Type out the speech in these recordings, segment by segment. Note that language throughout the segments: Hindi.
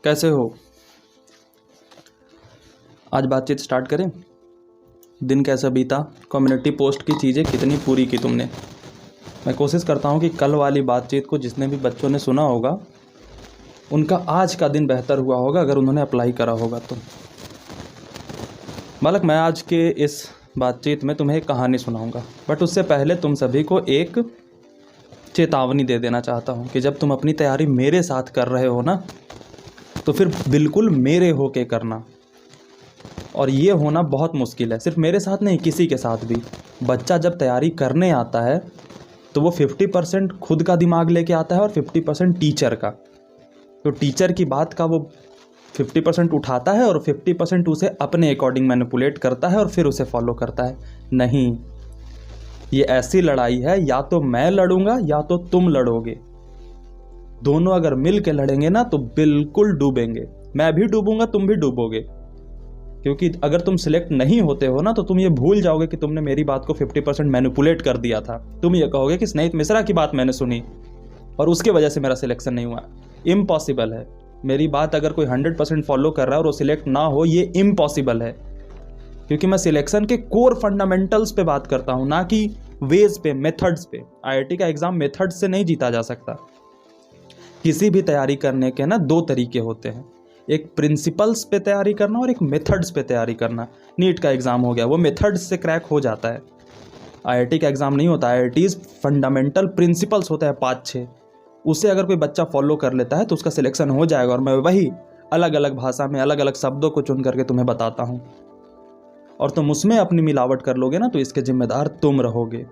कैसे हो? आज बातचीत स्टार्ट करें। दिन कैसा बीता? कम्युनिटी पोस्ट की चीज़ें कितनी पूरी की तुमने? मैं कोशिश करता हूँ कि कल वाली बातचीत को जितने भी बच्चों ने सुना होगा उनका आज का दिन बेहतर हुआ होगा अगर उन्होंने अप्लाई करा होगा तो। बालक, मैं आज के इस बातचीत में तुम्हें एक कहानी सुनाऊंगा, बट उससे पहले तुम सभी को एक चेतावनी दे देना चाहता हूँ कि जब तुम अपनी तैयारी मेरे साथ कर रहे हो ना, तो फिर बिल्कुल मेरे होके करना। और ये होना बहुत मुश्किल है, सिर्फ मेरे साथ नहीं, किसी के साथ भी। बच्चा जब तैयारी करने आता है तो वो 50% खुद का दिमाग लेके आता है और 50% टीचर का। तो टीचर की बात का वो 50% उठाता है और 50% उसे अपने अकॉर्डिंग मैनिपुलेट करता है और फिर उसे फॉलो करता है। नहीं, ये ऐसी लड़ाई है, या तो मैं लड़ूंगा या तो तुम लड़ोगे। दोनों अगर मिल के लड़ेंगे ना तो बिल्कुल डूबेंगे। मैं भी डूबूंगा, तुम भी डूबोगे। क्योंकि अगर तुम सिलेक्ट नहीं होते हो ना तो तुम ये भूल जाओगे कि तुमने मेरी बात को 50% मैनिपुलेट कर दिया था। तुम ये कहोगे कि स्नेहित मिश्रा की बात मैंने सुनी और उसके वजह से मेरा सिलेक्शन नहीं हुआ। इम्पॉसिबल है। मेरी बात अगर कोई 100% फॉलो कर रहा है और वो सिलेक्ट ना हो, ये इम्पॉसिबल है। क्योंकि मैं सिलेक्शन के कोर फंडामेंटल्स पे बात करता हूँ, ना कि वेज पे, मेथड्स पे। IIT का एग्जाम मेथड्स से नहीं जीता जा सकता। किसी भी तैयारी करने के ना दो तरीके होते हैं, एक प्रिंसिपल्स पे तैयारी करना और एक मेथड्स पे तैयारी करना। नीट का एग्जाम हो गया, वो मेथड्स से क्रैक हो जाता है। IIT का एग्जाम नहीं होता। IIT's फंडामेंटल प्रिंसिपल्स होता है 5-6, उसे अगर कोई बच्चा फॉलो कर लेता है तो उसका सिलेक्शन हो जाएगा। और मैं वही अलग अलग भाषा में अलग अलग शब्दों को चुन करके तुम्हें बताता हूँ, और तुम उसमें अपनी मिलावट कर लोगे ना तो इसके जिम्मेदार तुम रहोगे।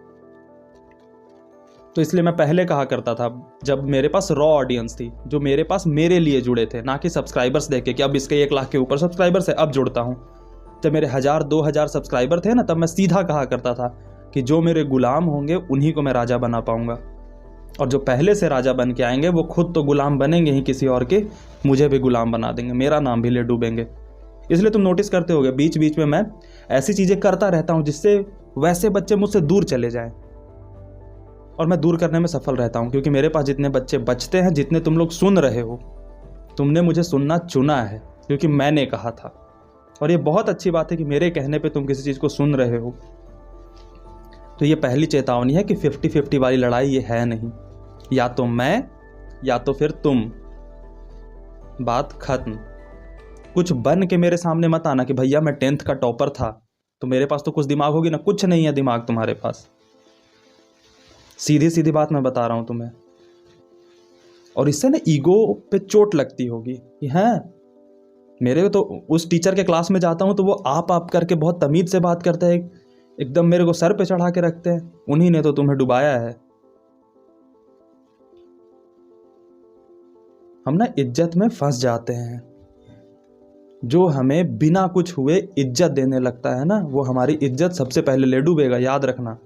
तो इसलिए मैं पहले कहा करता था, जब मेरे पास रॉ ऑडियंस थी, जो मेरे पास मेरे लिए जुड़े थे, ना कि सब्सक्राइबर्स देखे कि अब इसके 1 लाख के ऊपर सब्सक्राइबर्स है अब जुड़ता हूँ। जब मेरे 1000-2000 सब्सक्राइबर थे ना, तब मैं सीधा कहा करता था कि जो मेरे गुलाम होंगे उन्हीं को मैं राजा बना पाऊंगा, और जो पहले से राजा बन के आएंगे वो खुद तो गुलाम बनेंगे ही किसी और के, मुझे भी गुलाम बना देंगे, मेरा नाम भी ले डूबेंगे। इसलिए तुम नोटिस करते होगे बीच बीच में मैं ऐसी चीज़ें करता रहता हूँ जिससे वैसे बच्चे मुझसे दूर चले जाएं, और मैं दूर करने में सफल रहता हूँ। क्योंकि मेरे पास जितने बच्चे बचते हैं, जितने तुम लोग सुन रहे हो, तुमने मुझे सुनना चुना है क्योंकि मैंने कहा था। और ये बहुत अच्छी बात है कि मेरे कहने पे तुम किसी चीज़ को सुन रहे हो। तो ये पहली चेतावनी है कि 50-50 वाली लड़ाई ये है नहीं, या तो मैं या तो फिर तुम। बात खत्म। कुछ बन के मेरे सामने मत आना कि भैया मैं 10th का टॉपर था, तो मेरे पास तो कुछ दिमाग होगी ना। कुछ नहीं है दिमाग तुम्हारे पास। सीधी सीधी बात मैं बता रहा हूं तुम्हें। और इससे ना ईगो पे चोट लगती होगी कि हैं, मेरे तो उस टीचर के क्लास में जाता हूं तो वो आप करके बहुत तमीज से बात करते हैं, एकदम मेरे को सर पे चढ़ा के रखते हैं। उन्हीं ने तो तुम्हें डुबाया है। हम ना इज्जत में फंस जाते हैं। जो हमें बिना कुछ हुए इज्जत देने लगता है ना, वो हमारी इज्जत सबसे पहले ले डूबेगा, याद रखना।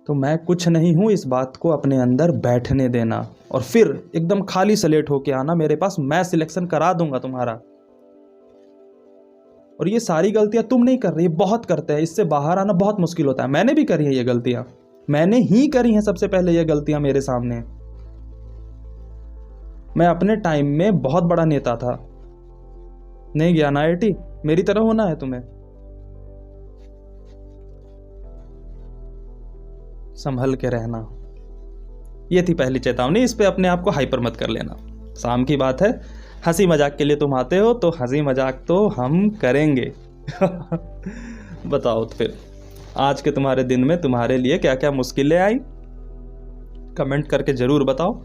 तो मैं कुछ नहीं हूं, इस बात को अपने अंदर बैठने देना, और फिर एकदम खाली स्लेट होके आना मेरे पास। मैं सिलेक्शन करा दूंगा तुम्हारा। और ये सारी गलतियां तुम नहीं कर रही, बहुत करते हैं। इससे बाहर आना बहुत मुश्किल होता है। मैंने भी करी है ये गलतियां, मैंने ही करी हैं सबसे पहले ये गलतियां मेरे सामने। मैं अपने टाइम में बहुत बड़ा नेता था, नहीं गया ना IIT। मेरी तरह होना है तुम्हें। संभल के रहना। ये थी पहली चेतावनी। इस पे अपने आप को हाइपर मत कर लेना। शाम की बात है, हंसी मजाक के लिए तुम आते हो तो हंसी मजाक तो हम करेंगे। बताओ तो फिर आज के तुम्हारे दिन में तुम्हारे लिए क्या क्या मुश्किलें आई, कमेंट करके जरूर बताओ।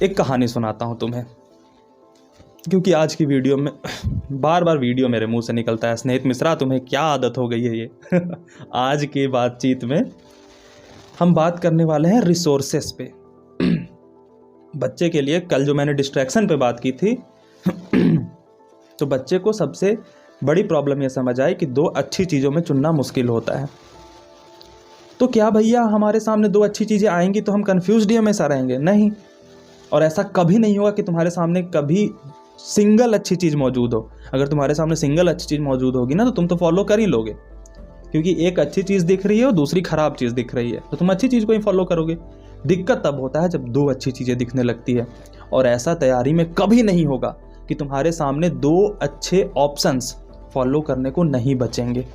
एक कहानी सुनाता हूं तुम्हें, क्योंकि आज की वीडियो में बार बार वीडियो मेरे मुंह से निकलता है। स्नेहित मिश्रा, तुम्हें क्या आदत हो गई है ये। आज की बातचीत में हम बात करने वाले हैं रिसोर्सेस पे। बच्चे के लिए कल जो मैंने डिस्ट्रैक्शन पे बात की थी, तो बच्चे को सबसे बड़ी प्रॉब्लम ये समझ आई कि 2 अच्छी चीज़ों में चुनना मुश्किल होता है। तो क्या भैया हमारे सामने 2 अच्छी चीज़ें आएंगी तो हम कन्फ्यूज्ड ही हमेशा रहेंगे? नहीं। और ऐसा कभी नहीं होगा कि तुम्हारे सामने कभी सिंगल अच्छी चीज़ मौजूद हो। अगर तुम्हारे सामने सिंगल अच्छी चीज़ मौजूद होगी ना तो तुम तो फॉलो कर ही लोगे, क्योंकि एक अच्छी चीज़ दिख रही है और दूसरी खराब चीज़ दिख रही है, तो तुम अच्छी चीज़ को ही फॉलो करोगे। दिक्कत तब होता है जब दो अच्छी चीज़ें दिखने लगती है, और ऐसा तैयारी में कभी नहीं होगा कि तुम्हारे सामने दो अच्छे ऑप्शंस फॉलो करने को नहीं बचेंगे।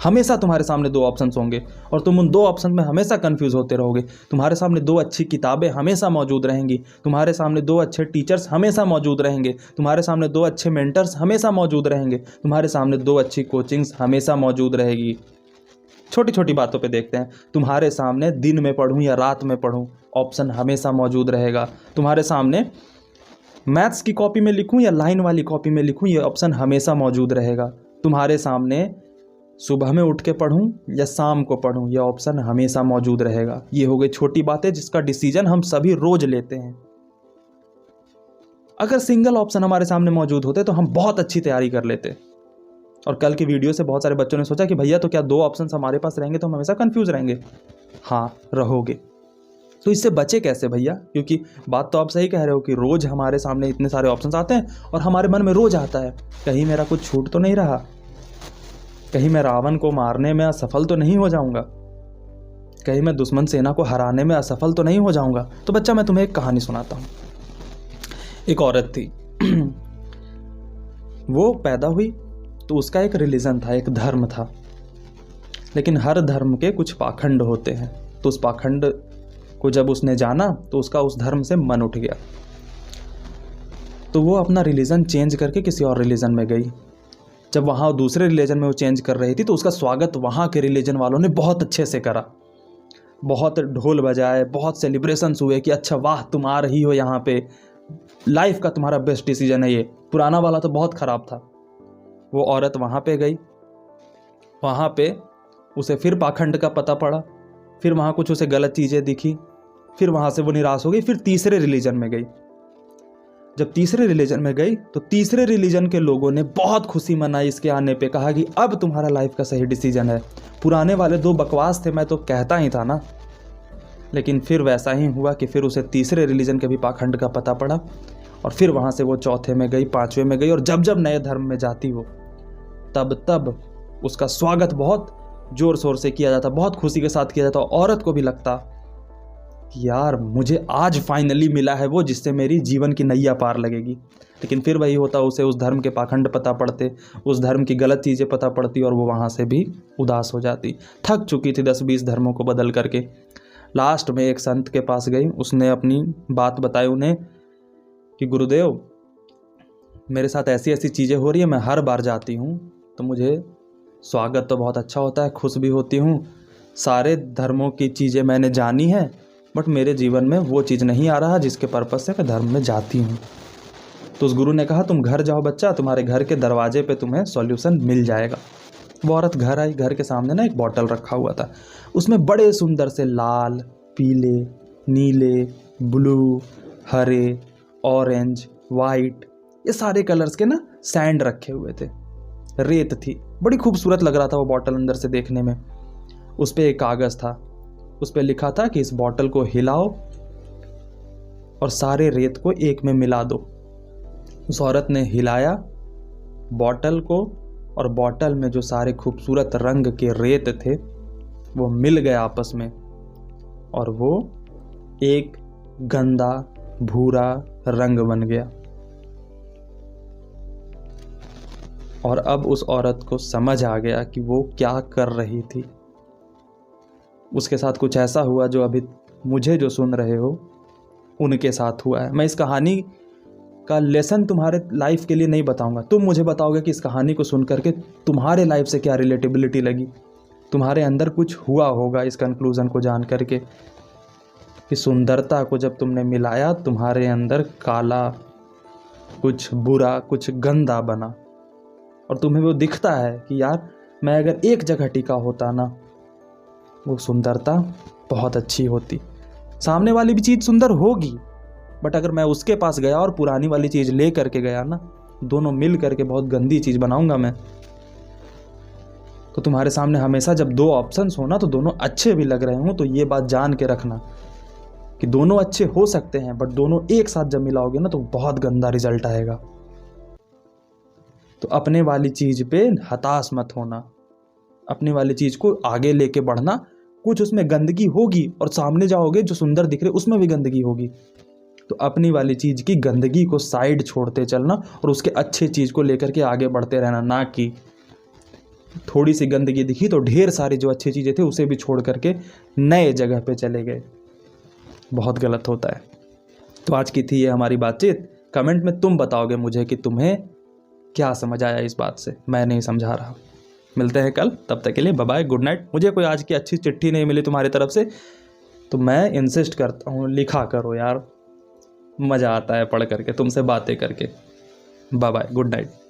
हमेशा तुम्हारे सामने दो ऑप्शंस होंगे और तुम उन दो ऑप्शन में हमेशा कंफ्यूज होते रहोगे। तुम्हारे सामने दो अच्छी किताबें हमेशा मौजूद रहेंगी, तुम्हारे सामने दो अच्छे टीचर्स हमेशा मौजूद रहेंगे, तुम्हारे सामने दो अच्छे मेंटर्स हमेशा मौजूद रहेंगे, तुम्हारे सामने दो अच्छी कोचिंग्स हमेशा मौजूद रहेगी। छोटी छोटी बातों पे देखते हैं, तुम्हारे सामने दिन में पढ़ूं या रात में पढ़ूं ऑप्शन हमेशा मौजूद रहेगा। तुम्हारे सामने मैथ्स की कॉपी में लिखूं या लाइन वाली कॉपी में लिखूं, ये ऑप्शन हमेशा मौजूद रहेगा। तुम्हारे सामने सुबह में उठ के पढ़ूं या शाम को पढ़ूं, यह ऑप्शन हमेशा मौजूद रहेगा। ये हो गई छोटी बातें जिसका डिसीजन हम सभी रोज लेते हैं। अगर सिंगल ऑप्शन हमारे सामने मौजूद होते तो हम बहुत अच्छी तैयारी कर लेते। और कल की वीडियो से बहुत सारे बच्चों ने सोचा कि भैया तो क्या दो ऑप्शन हमारे पास रहेंगे तो हम हमेशा कंफ्यूज रहेंगे। हाँ, रहोगे। तो इससे बचे कैसे भैया? क्योंकि बात तो आप सही कह रहे हो कि रोज हमारे सामने इतने सारे ऑप्शंस आते हैं और हमारे मन में रोज आता है, कहीं मेरा कुछ छूट तो नहीं रहा, कहीं मैं रावण को मारने में असफल तो नहीं हो जाऊंगा, कहीं मैं दुश्मन सेना को हराने में असफल तो नहीं हो जाऊंगा। तो बच्चा, मैं तुम्हें एक कहानी सुनाता हूं। एक औरत थी वो पैदा हुई तो उसका एक रिलीजन था, एक धर्म था, लेकिन हर धर्म के कुछ पाखंड होते हैं। तो उस पाखंड को जब उसने जाना तो उसका उस धर्म से मन उठ गया, तो वो अपना रिलीजन चेंज करके किसी और रिलीजन में गई। जब वहाँ दूसरे रिलीजन में वो चेंज कर रही थी तो उसका स्वागत वहाँ के रिलीजन वालों ने बहुत अच्छे से करा, बहुत ढोल बजाए, बहुत सेलिब्रेशंस हुए कि अच्छा वाह तुम आ रही हो यहाँ पे, लाइफ का तुम्हारा बेस्ट डिसीजन है ये, पुराना वाला तो बहुत ख़राब था। वो औरत वहाँ पे गई, वहाँ पे उसे फिर पाखंड का पता पड़ा, फिर वहाँ कुछ उसे गलत चीज़ें दिखी, फिर वहाँ से वो निराश हो गई, फिर तीसरे रिलीजन में गई। जब तीसरे रिलीजन में गई तो तीसरे रिलीजन के लोगों ने बहुत खुशी मनाई इसके आने पे, कहा कि अब तुम्हारा लाइफ का सही डिसीजन है, पुराने वाले दो बकवास थे, मैं तो कहता ही था ना। लेकिन फिर वैसा ही हुआ कि फिर उसे तीसरे रिलीजन के भी पाखंड का पता पड़ा और फिर वहाँ से वो चौथे में गई, पाँचवें में गई, और जब जब नए धर्म में जाती हो तब उसका स्वागत बहुत ज़ोर शोर से किया जाता, बहुत खुशी के साथ किया जाता। औरत को भी लगता कि यार मुझे आज फाइनली मिला है वो जिससे मेरी जीवन की नैया पार लगेगी। लेकिन फिर वही होता, उसे उस धर्म के पाखंड पता पड़ते, उस धर्म की गलत चीज़ें पता पड़ती और वो वहाँ से भी उदास हो जाती। थक चुकी थी 10-20 धर्मों को बदल करके। लास्ट में एक संत के पास गई, उसने अपनी बात बताई उन्हें कि गुरुदेव मेरे साथ ऐसी ऐसी चीज़ें हो रही है, मैं हर बार जाती हूँ तो मुझे स्वागत तो बहुत अच्छा होता है, खुश भी होती हूँ, सारे धर्मों की चीज़ें मैंने जानी है, बट मेरे जीवन में वो चीज़ नहीं आ रहा जिसके पर्पज़ से मैं धर्म में जाती हूँ। तो उस गुरु ने कहा तुम घर जाओ बच्चा, तुम्हारे घर के दरवाजे पे तुम्हें सॉल्यूशन मिल जाएगा। वो औरत घर आई, घर के सामने ना एक बॉटल रखा हुआ था, उसमें बड़े सुंदर से लाल, पीले, नीले, ब्लू, हरे, ऑरेंज, वाइट, ये सारे कलर्स के ना सैंड रखे हुए थे, रेत थी, बड़ी खूबसूरत लग रहा था वो बॉटल अंदर से देखने में। उस पर एक कागज़ था, उस पर लिखा था कि इस बॉटल को हिलाओ और सारे रेत को एक में मिला दो। उस औरत ने हिलाया बॉटल को और बॉटल में जो सारे खूबसूरत रंग के रेत थे वो मिल गए आपस में और वो एक गंदा भूरा रंग बन गया। और अब उस औरत को समझ आ गया कि वो क्या कर रही थी। उसके साथ कुछ ऐसा हुआ जो अभी मुझे जो सुन रहे हो उनके साथ हुआ है। मैं इस कहानी का लेसन तुम्हारे लाइफ के लिए नहीं बताऊंगा, तुम मुझे बताओगे कि इस कहानी को सुन करके तुम्हारे लाइफ से क्या रिलेटेबिलिटी लगी, तुम्हारे अंदर कुछ हुआ होगा इस कंक्लूज़न को जान करके कि सुंदरता को जब तुमने मिलाया तुम्हारे अंदर काला, कुछ बुरा, कुछ गंदा बना और तुम्हें वो दिखता है कि यार मैं अगर एक जगह टिका होता ना वो सुंदरता बहुत अच्छी होती। सामने वाली भी चीज़ सुंदर होगी बट अगर मैं उसके पास गया और पुरानी वाली चीज़ ले करके गया ना, दोनों मिल करके बहुत गंदी चीज़ बनाऊंगा मैं। तो तुम्हारे सामने हमेशा जब दो ऑप्शंस हो ना तो दोनों अच्छे भी लग रहे हों तो ये बात जान के रखना कि दोनों अच्छे हो सकते हैं बट दोनों एक साथ जब मिलाओगे ना तो बहुत गंदा रिजल्ट आएगा। तो अपने वाली चीज़ पे हताश मत होना, अपने वाली चीज़ को आगे लेके बढ़ना, कुछ उसमें गंदगी होगी, और सामने जाओगे जो सुंदर दिख रहे उसमें भी गंदगी होगी। तो अपनी वाली चीज़ की गंदगी को साइड छोड़ते चलना और उसके अच्छे चीज़ को लेकर के आगे बढ़ते रहना, ना कि थोड़ी सी गंदगी दिखी तो ढेर सारी जो अच्छी चीज़ें थे उसे भी छोड़ करके नए जगह पे चले गए। बहुत गलत होता है। तो आज की थी ये हमारी बातचीत। कमेंट में तुम बताओगे मुझे कि तुम्हें क्या समझ आया इस बात से, मैं नहीं समझा रहा। मिलते हैं कल, तब तक के लिए बाय बाय, गुड नाइट। मुझे कोई आज की अच्छी चिट्ठी नहीं मिली तुम्हारी तरफ से, तो मैं इंसिस्ट करता हूँ लिखा करो यार, मज़ा आता है पढ़ करके, तुमसे बातें करके। Bye bye, good night.